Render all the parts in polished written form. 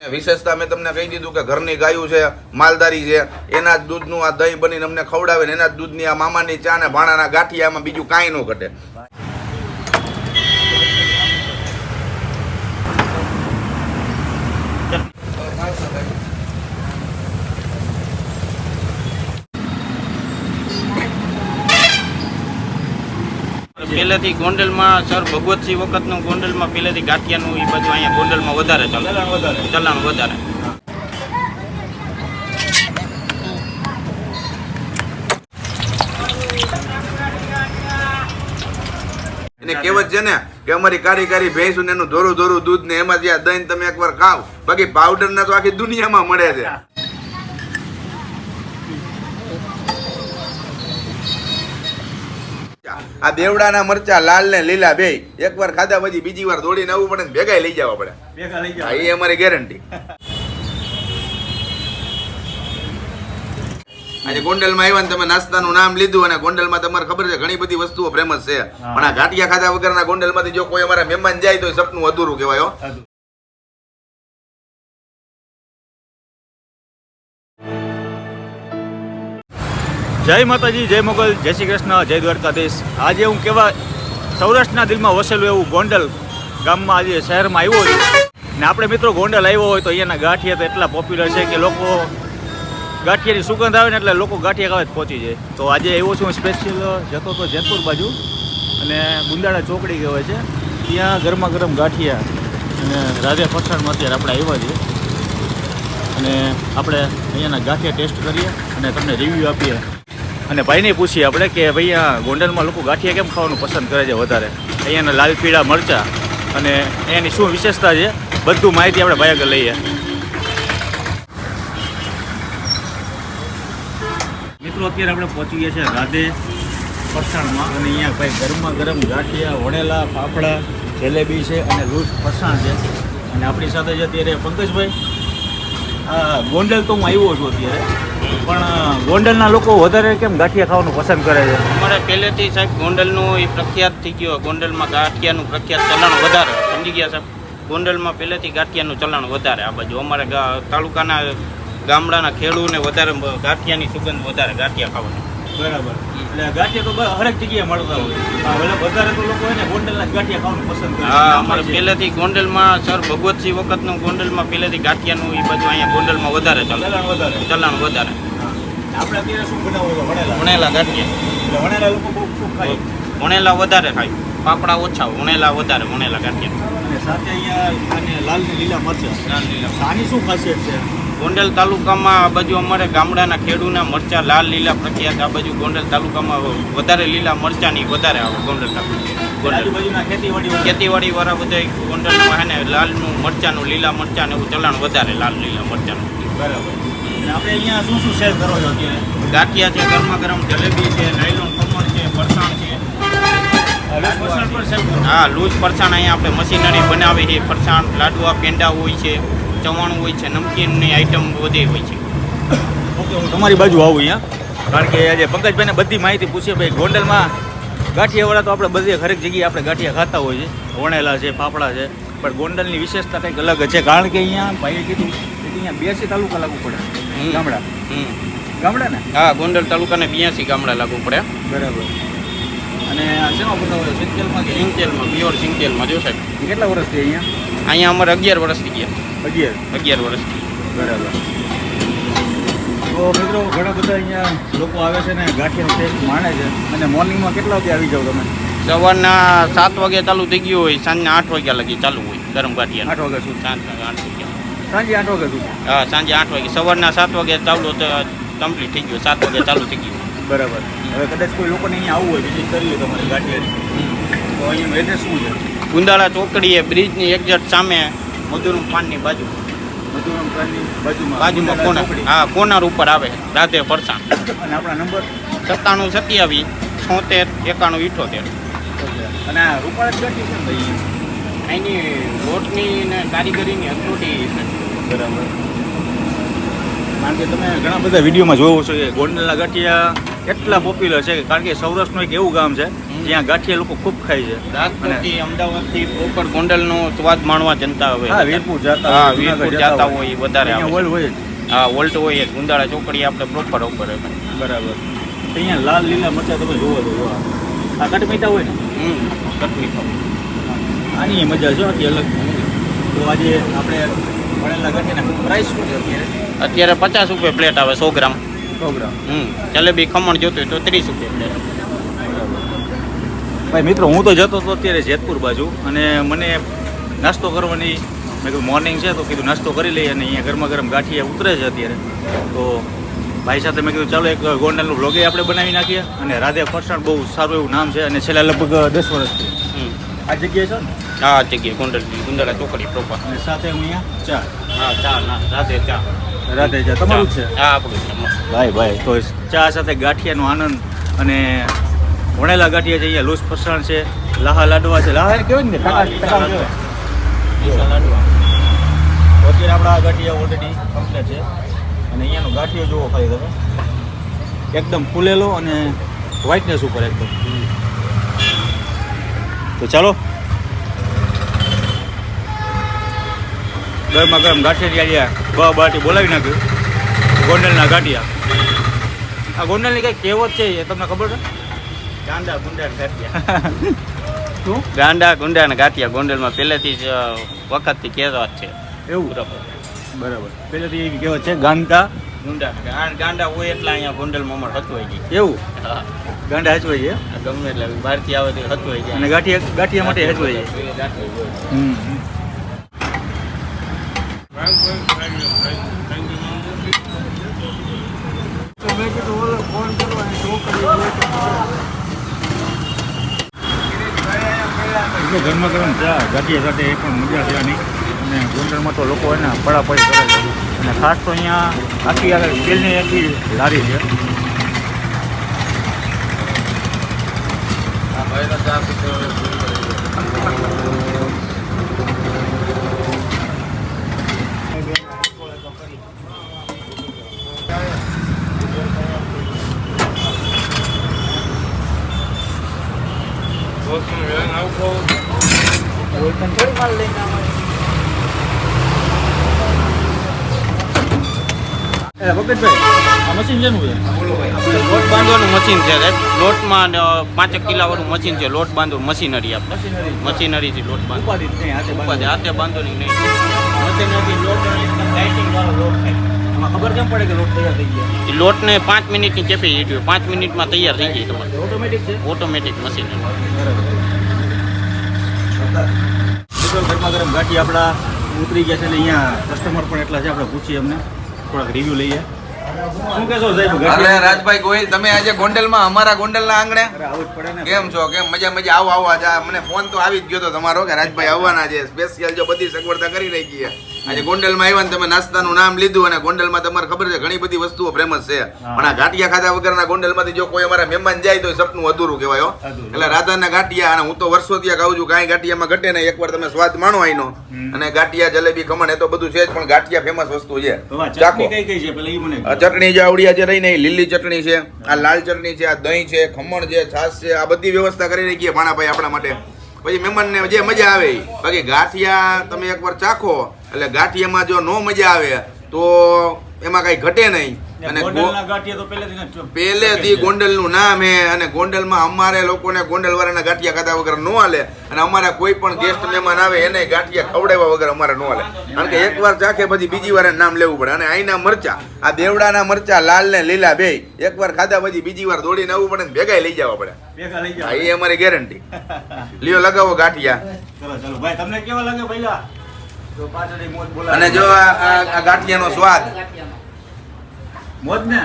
વિશેષતા મેં તમને કહી દીધું કે ઘરની ગાયું છે, માલધારી છે, એના જ દૂધનું આ દહીં બનીને અમને ખવડાવે ને એના જ દૂધની આ મામાની ચા ને ભાણાના ગાંઠિયામાં બીજું કાંઈ ન ઘટે. પહેલેથી ગોંડલમાં સર ભગવતસિંહ વખતનું ગોંડલમાં પહેલેથી ગાંઠિયાનું એ બધું અહીંયા ગોંડલમાં વધારે ચલણ વધારે. એને કહેવત છે ને કે અમારી કારી ભેંસું ને એનું ધોરું દૂધ ને એમાં જ્યાં દહીં તમે એકવાર ખાવ, બાકી પાવડર ના તો આખી દુનિયામાં મળે છે. આ દેવડાના મરચા લાલ ને લીલા બે એકવાર ખાધા પછી બીજી વાર દોડીને આવવું પડે ને ભેગા લઈ જવા પડે. એ અમારી ગેરંટી. આજે ગોંડલમાં આવ્યા ને તમે નાસ્તાનું નામ લીધું અને ગોંડલમાં તમારે ખબર છે ઘણી બધી વસ્તુઓ ફેમસ છે, પણ આ ગાંઠિયા ખાધા વગરના ગોંડલમાંથી જો કોઈ અમારા મહેમાન જાય તો સપનું અધૂરું કહેવાય. જય માતાજી, જય મોગલ, જય શ્રી કૃષ્ણ, જય દ્વારકાધીશ. આજે હું કેવા સૌરાષ્ટ્રના દિલમાં વસેલું એવું ગોંડલ ગામમાં આજે શહેરમાં આવ્યો છું ને આપણે મિત્રો ગોંડલ આવ્યો હોય તો અહીંયાના ગાંઠિયા તો એટલા પોપ્યુલર છે કે લોકો ગાંઠિયાની સુગંધ આવે ને એટલે લોકો ગાંઠિયા ખાવા જ પહોંચી જાય. તો આજે આવ્યો છું સ્પેશિયલ જતો તો જેતપુર બાજુ અને ગુંદાળા ચોકડી કહેવાય છે, ત્યાં ગરમા ગરમ ગાંઠિયા અને રાધે ફરસાણમાં અત્યારે આપણે આવ્યા છીએ અને આપણે અહીંયાના ગાંઠિયા ટેસ્ટ કરીએ અને તમને રિવ્યૂ આપીએ અને ભાઈને પૂછીએ આપણે કે ભાઈ આ ગોંડલમાં લોકો ગાંઠિયા કેમ ખાવાનું પસંદ કરે છે વધારે, અહીંયાના લાલ પીળા મરચાં અને એની શું વિશેષતા છે, બધું માહિતી આપણે ભાઈ આગળ લઈએ. મિત્રો અત્યારે આપણે પહોંચી ગયા છીએ રાધે ફરસાણમાં અને અહીંયા ભાઈ ગરમા ગરમ ગાંઠિયા, વણેલા ફાફડા, જલેબી છે અને લૂઝ ફરસાણ છે અને આપણી સાથે છે અત્યારે પંકજભાઈ. ગોંડલ તો હું આવ્યો છું અત્યારે, પણ ગોંડલના લોકો વધારે કેમ ગાંઠિયા ખાવાનું પસંદ કરે છે? અમારે પહેલેથી સાહેબ ગોંડલનું એ પ્રખ્યાત થઈ ગયો, ગોંડલમાં ગાંઠિયાનું પ્રખ્યાત ચલણ વધારે સમજી ગયા સાહેબ. ગોંડલમાં પહેલેથી ગાંઠિયાનું ચલણ વધારે આ બાજુ અમારે તાલુકાના ગામડાના ખેડૂને વધારે ગાંઠિયાની સુગંધ વધારે ગાંઠિયા ખાવાની. બરાબર, એટલે ગાંઠિયા તો હરેક જગ્યાએ મળતા હોય, વધારે તો લોકો એને ગોંડલના ગાંઠિયા ખાવાનું પસંદ કરે. હા, અમારે પહેલેથી ગોંડલમાં સર ભગવતસિંહ વખતનું ગોંડલમાં પહેલેથી ગાંઠિયાનું એ બધું અહીંયા ગોંડલમાં વધારે ચલણ વધારે. આપણે અત્યારે શું બનાવો છો? વણેલા ગાંઠિયા. વણેલા લોકો બહુ શું ખાય? વણેલા વધારે ખાય, પાપડા ઓછા, વણેલા વધારે, વણેલા ગાંઠિયા. અને સાથે અહીંયા લાલ ને લીલા મરચાં. આની શું ખાસિયત છે? ગોંડલ તાલુકામાં આ બાજુ અમારે ગામડાના ખેડૂના મરચાં લાલ લીલા પ્રખ્યાત. આ બાજુ ગોંડલ તાલુકામાં વધારે લીલા મરચાંની વધારે આવે ગોંડલ તાલુકા. ખેતીવાડી વાળા બધા ગોંડલમાં હે ને લાલનું મરચાંનું, લીલા મરચાં એવું ચલણ વધારે, લાલ લીલા મરચાંનું. બરાબર. આપણે અહીંયા શું શું સેલ કરો છો અત્યારે? ગાંઠિયા છે, ગરમા ગરમ જલેબી છે, નાયલોન ખમણ છે, ફરસાણ છે. હા, લૂઝ ફરસાણ અહીંયા આપણે મશીનરી બનાવી છે. ફરસાણ, લાડવા, પેંડા હોય છે, ચવાણું હોય છે, નમકીનની આઈટમ બધી હોય છે. ઓકે, હું તમારી બાજુ આવું અહીંયા, કારણ કે આજે પંકજભાઈને બધી માહિતી પૂછીએ. ભાઈ ગોંડલમાં ગાંઠિયાવાળા તો આપણે બધી હરેક જગ્યાએ આપણે ગાંઠિયા ખાતા હોય છે, વણેલા છે, ફાફડા છે, પણ ગોંડલની વિશેષતા કંઈક અલગ છે, કારણ કે અહીંયા ભાઈએ કીધું કે અહીંયા 82 તાલુકા લાગુ પડે. ગામડા ને? હા, ગોંડલ તાલુકાને 82 ગામડા લાગુ પડે. બરાબર. અને શેમાં બનાવો? સિંગતેલમાં કે? સિંગતેલમાં, પ્યોર સિંગતેલમાં. જો સાહેબ કેટલા વર્ષથી અહીંયા અમારે 11 વર્ષથી ગયા. 11 વર્ષથી. બરાબર. તો મિત્રો ઘણા બધા અહીંયા લોકો આવે છે ને ગાંઠિયાનો ટેસ્ટ માણે છે. અને મોર્નિંગમાં કેટલા વાગે આવી જાઓ તમે? સવારના 7 વાગે ચાલુ થઈ ગયું હોય, સાંજના 8 વાગ્યા લગી ચાલુ હોય ગરમ ગાંઠિયા. 8 વાગ્યા સુધી? સાંજે 8 વાગ્યા. સાંજે 8 વાગ્યા સુધી? હા, સાંજે 8 વાગે. સવારના 7 વાગે ચાલુ તો કમ્પ્લીટ થઈ ગયું, 7 વાગે ચાલુ થઈ ગયું. બરાબર. હવે કદાચ કોઈ લોકોને અહીંયા આવવું હોય, વિઝિટ કરવી હોય તમારી ગાંઠિયાની, તો અહીંયાનું એડ્રેસ શું છે? ગુંદાળા ચોકડીએ બ્રિજની એક્ઝેક્ટ સામે મધુરમ પાનની બાજુ. મધુરમ પાનની બાજુમાં કોર્નર. હા, કોર્નર ઉપર આવે રાધે ફરસાણ. અને આપણા નંબર 97 27 76 91 78. અને આ રૂપાળા ગાંઠી કેમ ભાઈ? અહીંની રોટની ને કારીગરીની અદભુતી છે. બરાબર. કારણ કે તમે ઘણા બધા વિડીયોમાં જોવો છો કે ગોંડલના ગાંઠિયા એટલા પોપ્યુલર છે, કારણ કે સૌરાષ્ટ્રનું એક એવું ગામ છે જ્યાં ગાંઠિયા લોકો ખૂબ ખાય છે. રાજકોટથી અમદાવાદથી પ્રોપર ગોંડલનો સ્વાદ માણવા જનતા હવે હા, વીરપુર જતા હા વીરપુર જતા હોય એ વધારે આવે હોય હોય જ. હા વોલ્ટ હોય જ ગુંદાળા ચોકડી આપણે પ્રોપર ઉપર બરાબર. અહીંયા લાલ લીલા મરચા તમે જોવો તો જોવા આ કટમીઠા હોય ને તકલીફ આની મજા જો આખી અલગ. તો આજે આપણે ભણેલા ગાંઠિયાના પ્રાઇસ શું છે અત્યારે 50 રૂપિયા પ્લેટ આવે 100 ગ્રામ. 100 ગ્રામ. જલેબી ખમણ જોતું હોય તો 30 રૂપિયા પ્લેટ. ભાઈ મિત્રો, હું તો જતો હતો અત્યારે જેતપુર બાજુ અને મને નાસ્તો કરવાની મેં કીધું મોર્નિંગ છે તો કીધું નાસ્તો કરી લઈએ અને અહીંયા ગરમા ગરમ ગાંઠિયા ઉતરે છે અત્યારે. તો ભાઈ સાથે મેં કીધું ચાલો એક ગોંડલનું બ્લોગે આપણે બનાવી નાખીએ. અને રાધે ફરસાણ બહુ સારું એવું નામ છે અને છેલ્લા લગભગ 10 વર્ષથી આ જગ્યાએ છે ને. આ જગ્યાએ ગોંડલની ગુંદાળા ચોકડી પ્રોપર. અને સાથે હું અહીંયા ચા ચા ના રાધે ચા. રાધે ચા તમારું જ છે? હા આપણું છે. ભાઈ તો ચા સાથે ગાંઠિયાનો આનંદ અને વણેલા ગાંઠિયા છે. અહીંયા લૂસ ફરસાણ છે, લાહા લાડવા છે. લાહા કેવાય ને ટકા કહેવાય. તો અત્યારે આપણા આ ગાંઠિયા ઓલરેડી કમ્પ્લીટ છે અને અહીંયાનો ગાંઠિયો જોવો ખાલી તમે એકદમ ફૂલેલો અને વ્હાઇટનેસ ઉપર એકદમ. તો ચાલો ગરમા ગરમ ગાંઠિયા બાટી બોલાવી નાખ્યું. ગોંડલના ગાંઠિયા. આ ગોંડલની કંઈક કહેવત છે એ તમને ખબર છે? ગાંડા ગુંડા ગાંઠિયા. શું? ગાંડા ગુંડા ને ગાંઠિયા ગોંડલમાં પહેલેથી જ વખતથી કહેવત છે. એવું બરાબર પહેલેથી એવી કહેવત છે ગાંડા ગુંડા ગાંડા હોય એટલે અહીંયા ગોંડલમાં અમારે હચવાઈ ગઈ. એવું હા ગાંડા હચવાઈ છે ગમે એટલે બહારથી આવે તો હચવાઈ જાય અને ગાંઠિયા માટે હચવાઈ જાય. ગરમા ગરમ ચા ગાંઠિયા સાથે એ પણ મજા છે આની. અને ગોંડલમાં તો લોકો એના પડાપડી કરે છે અને ખાસ તો અહીંયા આખી આગળ તેલની આખી લારી છે. વખતભાઈ આ મશીન છે લોટ બાંધવાનું મશીન છે લોટમાં 5 કિલોવાળું મશીન છે. લોટ બાંધવું મશીનરી આપણે મશીનરીથી લોટ બાંધવો હાથે બાંધવાની નહીં. મશીનરી લોટ ટાઈટિંગ વાળો લોટ થાય. આમાં ખબર કેમ પડે કે લોટ તૈયાર થઈ ગયા? એ લોટને 5 મિનિટની કેપેસિટી હોય. 5 મિનિટમાં તૈયાર થઈ જાય તમારે. ઓટોમેટિક છે? Automatic machine. ગરમા ગરમ ગાંઠી આપણા ઉતરી ગયા છે એટલે અહીંયા કસ્ટમર પણ એટલા છે. આપણે પૂછીએ એમને થોડાક રિવ્યુ લઈએ. શું કહેશો સાહેબ? અરે રાજભાઈ ગોહિલ, તમે આજે ગોંડલમાં અમારા ગોંડલના આંગણે આવું જ પડે ને. કેમ છો? કેમ મજા આવો આજે મને ફોન તો આવી જ ગયો તો તમારો કે રાજભાઈ આવવાના છે સ્પેશિયલ. જો બધી સગવડતા કરી રાખી છે. આજે ગોંડલમાં આવ્યા ને તમે નાસ્તાનું નામ લીધું અને ગોંડલમાં તમારે ખબર છે ઘણી બધી વસ્તુઓ ફેમસ છે. પણ આ ગાંઠિયા ખાધા વગરના ગોંડલમાંથી જો કોઈ અમારા મહેમાન જાય તો સપનું અધૂરું કહેવાય હો. એટલે રાધાના ગાંઠિયા અને હું તો વર્ષોથી ખાઉં છું. કાંઈ ગાંઠિયામાં ઘટે ને એકવાર તમે સ્વાદ માણો આઈનો. અને ગાંઠિયા જલેબી ખમણ એ તો બધું છે જ પણ ગાંઠિયા ફેમસ વસ્તુ છે. ચટણી કઈ કઈ છે પેલા એ મને ચટણી જે આવડિયા જે રહી ને લીલી ચટણી છે, આ લાલ ચટણી છે, આ દહીં છે, ખમણ છે, છાશ છે, આ બધી વ્યવસ્થા કરી રાખીએ ભાણાભાઈ આપણા માટે. પછી મહેમાનને જે મજા આવે બાકી ગાંઠિયા તમે એકવાર ચાખો એટલે ગાંઠિયામાં જો નો મજા આવે તો એમાં કઈ ઘટે નહીં. અને પહેલેથી ગોંડલનું નામ હે અને ગોંડલમાં અમારે લોકોને ગોંડલ વાળાના ગાંઠિયા ખાધા વગર ન હાલે. અને અમારા કોઈ પણ ગેસ્ટ મહેમાન આવે એને ગાંઠિયા ખવડાવ્યા વગર અમારે ન હાલે. કારણ કે એકવાર ચાખે પછી બીજી વાર નામ લેવું પડે. અને અહીંના મરચા, આ દેવડાના મરચા લાલ ને લીલા બે એકવાર ખાધા પછી બીજી વાર દોડીને આવવું પડે ને ભેગા લઈ જવા પડે. એ અમારી ગેરંટી. લ્યો લગાવો ગાંઠિયા. તમને કેવા લાગે પહેલા? અને જો આ ગાંઠિયાનો સ્વાદ મોજ ને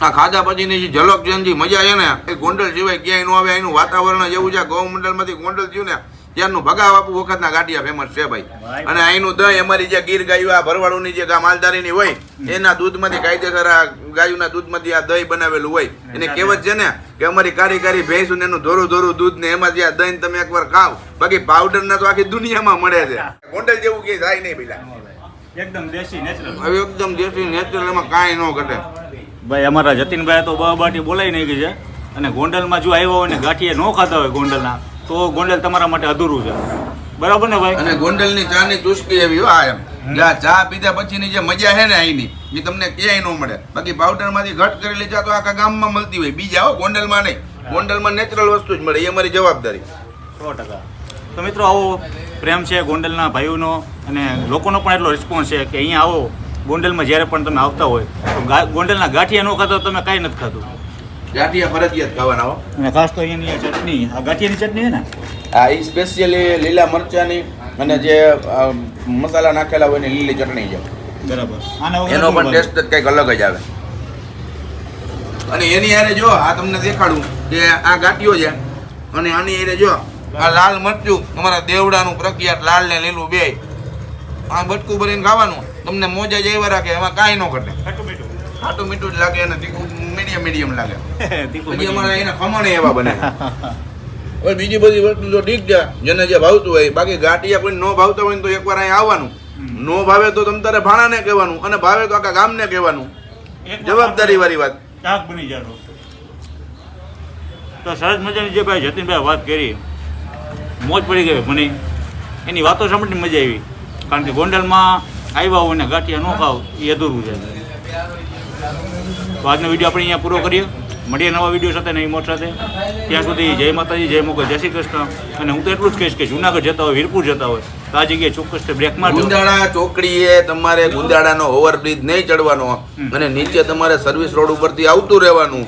આ ખાધા પછીની જે ઝલક જેની મજા છે ને એ ગોંડલ સિવાય ક્યાંય ન આવે. એનું વાતાવરણ જેવું છે. ગૌમંડળમાંથી ગોંડલ થયું ને ત્યારનું ભગા બાપુ વખતના ગાંઠિયા ફેમસ છે ભાઈ. અને અહીંનું દહીં અમારી જે ગીર ગાયું આ ભરવાડુની જે માલધારીની હોય એના દૂધમાંથી કાયદેસર આ ગાયુના દૂધમાંથી આ દહીં બનાવેલું હોય. એને કહેવત છે ને કે અમારી કારી કારી ભેંસું ને એનું ધોરું ધોરું દૂધ ને એમાંથી આ દહીં તમે એકવાર ખાવ બાકી પાવડર ના તો આખી દુનિયામાં મળે છે. ગોંડલ જેવું કઈ થાય નહીં પેલા. એકદમ દેશી નેચરલ. એકદમ દેશી નેચરલ, એમાં કાંઈ ન ઘટે. ભાઈ અમારા જતીનભાઈ તો બાટી બોલાવી નાખી છે અને ગોંડલમાં જો આવ્યા હોય ને ગાંઠિયા ન ખાતા હોય ગોંડલના તો ગોંડલ તમારા માટે અધૂરું છે. બરાબર ને ભાઈ? અને ગોંડલની ચાની ચુસ્કી એવી હો આ એમ જે આ ચા પીધા પછીની જે મજા છે ને અહીંની એ તમને ક્યાંય ન મળે. બાકી પાવડરમાંથી ઘટ કરેલી ચા તો આખા ગામમાં મળતી હોય, બીજા હો ગોંડલમાં નહીં. ગોંડલમાં નેચરલ વસ્તુ જ મળે, એ અમારી જવાબદારી. 100%. તો મિત્રો આવો પ્રેમ છે ગોંડલના ભાઈઓનો અને લોકોનો પણ એટલો રિસ્પોન્સ છે કે અહીંયા આવો ગોંડલમાં જ્યારે પણ તમે આવતા હોય તો ગોંડલના ગાંઠિયા ન ખાતા તમે કાંઈ નથી ખાતું. ગાંઠિયા ફરજિયાત ખાવાના હો. અને ખાસ તો અહીંયાની ચટણી, આ ગાંઠિયાની ચટણી છે ને, આ એ સ્પેશિયલી લીલા મરચાની અને જે મસાલા નાખેલા હોય ને લીલી ચટણી છે. બરાબર. એનો પણ ટેસ્ટ જ કંઈક અલગ જ આવે. અને એની હારે જો આ તમને દેખાડું કે આ ગાંઠિયો છે અને આની હારે જો આ લાલ મરચું અમારા દેવડાનું પ્રખ્યાત લાલ ને લીલું બે આ બટકું ભરીને ખાવાનું તમને મોજા જેવા રાખે, એમાં કાંઈ ન ઘટે. ખાટું મીઠું જ લાગે અને તીખું મીડિયમ લાગે. પછી અમારા એના ખમણ એવા બને. હવે બીજી બધી વસ્તુ તો ઠીક છે જેને જે ભાવતું હોય, બાકી ગાંઠિયા કોઈ ન ભાવતા હોય ને તો એકવાર અહીં આવવાનું. ન ભાવે તો તમ તારે ભાણાને કહેવાનું અને ભાવે તો આખા ગામને કહેવાનું. જવાબદારી વાળી વાત. શાક બની જતો. તો સરસ મજાની જે ભાઈ જતીનભાઈ વાત કરી, મોજ પડી ગઈ મને. એની વાતો સાંભળીને મજા આવી. કારણ કે ગોંડલમાં આવ્યા હોય ને ગાંઠિયા ન ખાવ એ અધૂરું છે. તો આજનો વિડીયો આપણે અહીંયા પૂરો કરીએ. મળીએ નવા વિડીયો સાથે નવી મોટ સાથે. ત્યાં સુધી જય માતાજી, જય મોગલ, જય શ્રી કૃષ્ણ. અને હું તો એટલું જ કહીશ કે જુનાગઢ જતા હોય, વીરપુર જતા હોય તો આ જગ્યાએ ચોક્કસ બ્રેક મારજો. ગુંદાળા ચોકડીએ તમારે ગુંદાળાનો ઓવરબ્રિજ નહીં ચડવાનો અને નીચે તમારે સર્વિસ રોડ ઉપરથી આવતું રહેવાનું.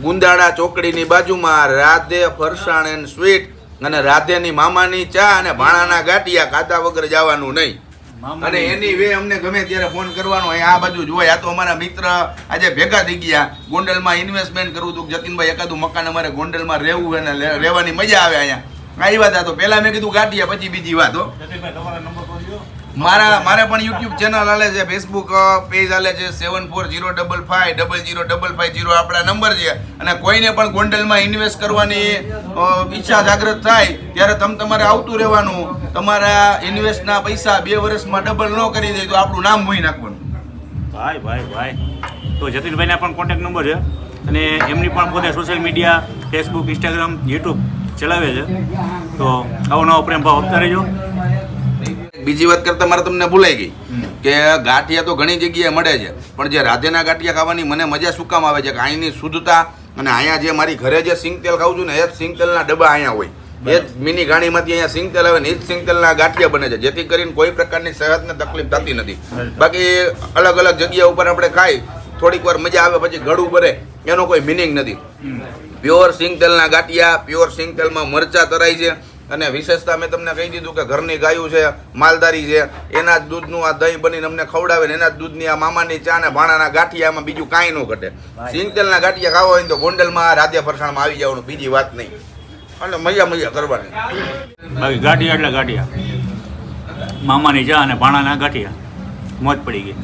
ગુંદાળા ચોકડીની બાજુમાં રાધે ફરસાણ એન્ડ સ્વીટ અને રાધેની મામાની ચા અને ભાણાના ગાંઠિયા ખાધા વગર જવાનું નહીં. અને એની વે અમને ગમે ત્યારે ફોન કરવાનો હોય. આ બાજુ જોઈ, આ તો અમારા મિત્ર આજે ભેગા થઈ ગયા. ગોંડલમાં ઇન્વેસ્ટમેન્ટ કરવું હતું, જતીનભાઈ એકાદું મકાન અમારે ગોંડલમાં રહેવું અને રહેવાની મજા આવે અહીંયા. આવી વાત આ તો પહેલા મેં કીધું ગાંઠિયા, પછી બીજી વાત હો. મારે પણ યુટ્યુબ ચેનલ હાલે છે, ફેસબુક પેજ હાલે છે 7405500550 આપણા નંબર છે. અને કોઈને પણ ગોંડલમાં ઇન્વેસ્ટ કરવાની ઈચ્છા જાગૃત થાય ત્યારે તમારે આવતું રહેવાનું. તમારા ઇન્વેસ્ટના પૈસા 2 વર્ષમાં ડબલ ન કરી દે તો આપણું નામ મોહી નાખવાનું. ભાઈ તો જતીનભાઈના પણ કોન્ટેક્ટ નંબર છે અને એમની પણ પોતે social media Facebook, Instagram, YouTube ચલાવે છે. તો આવો નવો પ્રેમ ભાવ આપતા રહેજો. બીજી વાત કરતા મારે તમને ભૂલાઈ ગઈ કે ગાંઠિયા તો ઘણી જગ્યાએ મળે છે, પણ જે રાધેના ગાંઠિયા ખાવાની મને મજા શું કામ આવે છે કે અહીંની શુદ્ધતા અને અહીંયા જે મારી ઘરે જે સિંગ તેલ ખાઉં છું ને એ જ સિંગ તેલના ડબ્બા અહીંયા હોય. એ જ મિની ગાડીમાંથી અહીંયા સિંગ તેલ આવે ને એ જ સિંગ તેલના ગાંઠિયા બને છે, જેથી કરીને કોઈ પ્રકારની સેહતને તકલીફ થતી નથી. બાકી અલગ અલગ જગ્યા ઉપર આપણે ખાઈ થોડીક વાર મજા આવે પછી ગળું ભરે એનો કોઈ મિનિંગ નથી. પ્યોર સિંગ તેલના ગાંઠિયા, પ્યોર સિંગ તેલમાં મરચા તરાય છે. અને વિશેષતા મેં તમને કહી દીધું કે ઘરની ગાયું છે, માલધારી છે, એના જ દૂધનું આ દહીં બનીને અમને ખવડાવે ને એના જ દૂધની આ મામાની ચા ને ભાણાના ગાંઠિયામાં બીજું કાંઈ ન ઘટે. સિંગ તેલના ગાંઠિયા ખાવા હોય તો ગોંડલમાં રાધે ફરસાણમાં આવી જવાનું, બીજી વાત નહીં. અને મજા કરવાની. બાકી ગાંઠિયા એટલે ગાંઠિયા, મામાની ચા અને ભાણાના ગાંઠિયા, મોજ પડી ગઈ.